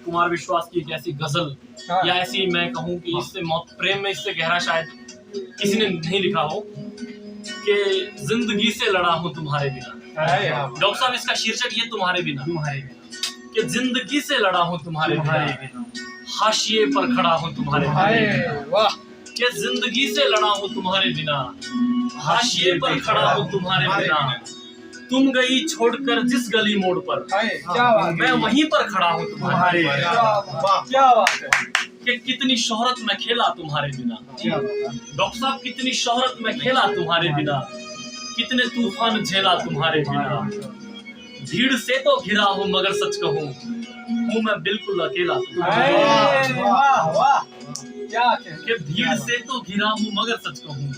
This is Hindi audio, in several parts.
कुमार विश्वास की एक ऐसी गजल या ऐसी मैं कहूँ कि इससे प्रेम में इससे गहरा शायद किसी ने नहीं लिखा हो कि जिंदगी से लड़ा हूँ तुम्हारे बिना। डॉक्टर साहब इसका शीर्षक ये तुम्हारे बिना कि जिंदगी से लड़ा हूँ तुम्हारे बिना, हाशिए पर खड़ा हूँ तुम्हारे बिना, कि जिंदगी से लड़ा हूँ तुम्हारे बिना, हाशिए पर खड़ा हूँ तुम्हारे बिना। तुम गई छोड़कर जिस गली मोड़ पर, मैं वहीं पर खड़ा हूँ तुम्हारे बिना। क्या बात है कि कितनी शोहरत में खेला तुम्हारे बिना। डॉक्टर साहब कितनी शोहरत में खेला तुम्हारे बिना, कितने तूफान झेला तुम्हारे बिना। भीड़ से तो घिरा हूँ मगर सच कहूँ हूँ मैं बिल्कुल अकेला कि भीड़ से तो घिरा हूँ मगर सच कहूँ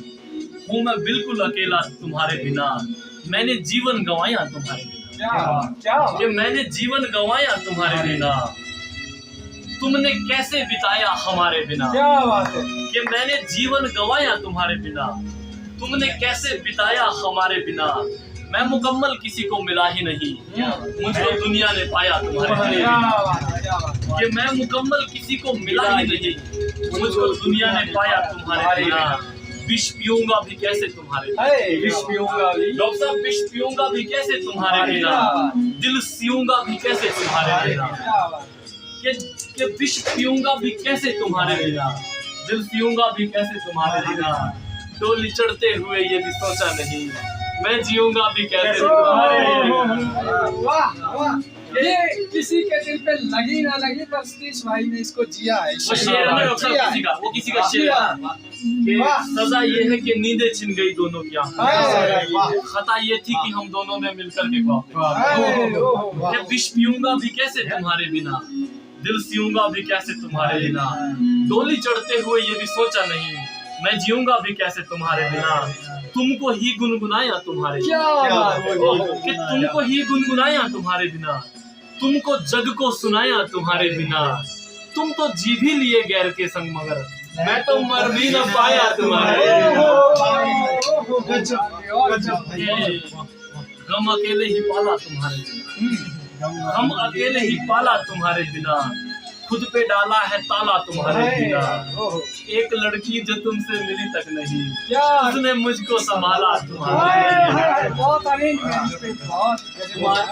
हूँ मैं बिल्कुल अकेला तुम्हारे बिना। मैंने जीवन गंवाया तुम्हारे बिना, कि मैंने जीवन गंवाया तुम्हारे बिना। तुमने कैसे बिताया हमारे बिना, क्या बात है कि मैंने जीवन गंवाया तुम्हारे बिना। तुमने कैसे बिताया हमारे बिना। मैं मुकम्मल किसी को मिला ही नहीं, मुझको दुनिया ने पाया तुम्हारे बिना। कि मैं मुकम्मल किसी को मिला ही नहीं, मुझको दुनिया ने पाया तुम्हारे बिना। विष पीऊंगा भी कैसे तुम्हारे बिना, विष पीऊंगा भी डॉक्टर साहब विष पीऊंगा भी कैसे तुम्हारे बिना। दिल सीऊंगा भी कैसे तुम्हारे बिना, कि विष पीऊंगा भी कैसे तुम्हारे बिना। दिल सीऊंगा भी कैसे तुम्हारे बिना। डोली चढ़ते हुए ये भी सोचा नहीं, मैं जीऊंगा भी कैसे तुम्हारे बिना। वाह वाह, ये किसी के दिल पे लगी ना लगी पर सतीश भाई ने इसको जिया है। वो शेर है ना डॉक्टर साहब, किसी का वो किसी का शेर है कि सजा ये है कि नींदें छिन गई दोनों की आंखों, खता ये थी कि हम दोनों ने मिलकर के ख्वाब। विष पीऊंगा भी कैसे तुम्हारे बिना, दिल सीऊंगा भी कैसे तुम्हारे बिना। डोली चढ़ते हुए ये भी सोचा नहीं, मैं जीऊंगा भी कैसे तुम्हारे बिना। तुमको ही गुनगुनाया तुम्हारे बिना, कि तुमको ही गुनगुनाया तुम्हारे बिना। तुमको जग को सुनाया तुम्हारे बिना। तुम तो जी भी लिए गैर के संग मगर मैं तो मर भी न पाया तुम्हारे बिना। गम अकेले ही पाला तुम्हारे बिना, हम अकेले ही पाला तुम्हारे बिना। खुद पे डाला है ताला तुम्हारे बिना। एक लड़की जो तुमसे मिली तक नहीं, उसने मुझको संभाला तुम्हारे बिना। बहुत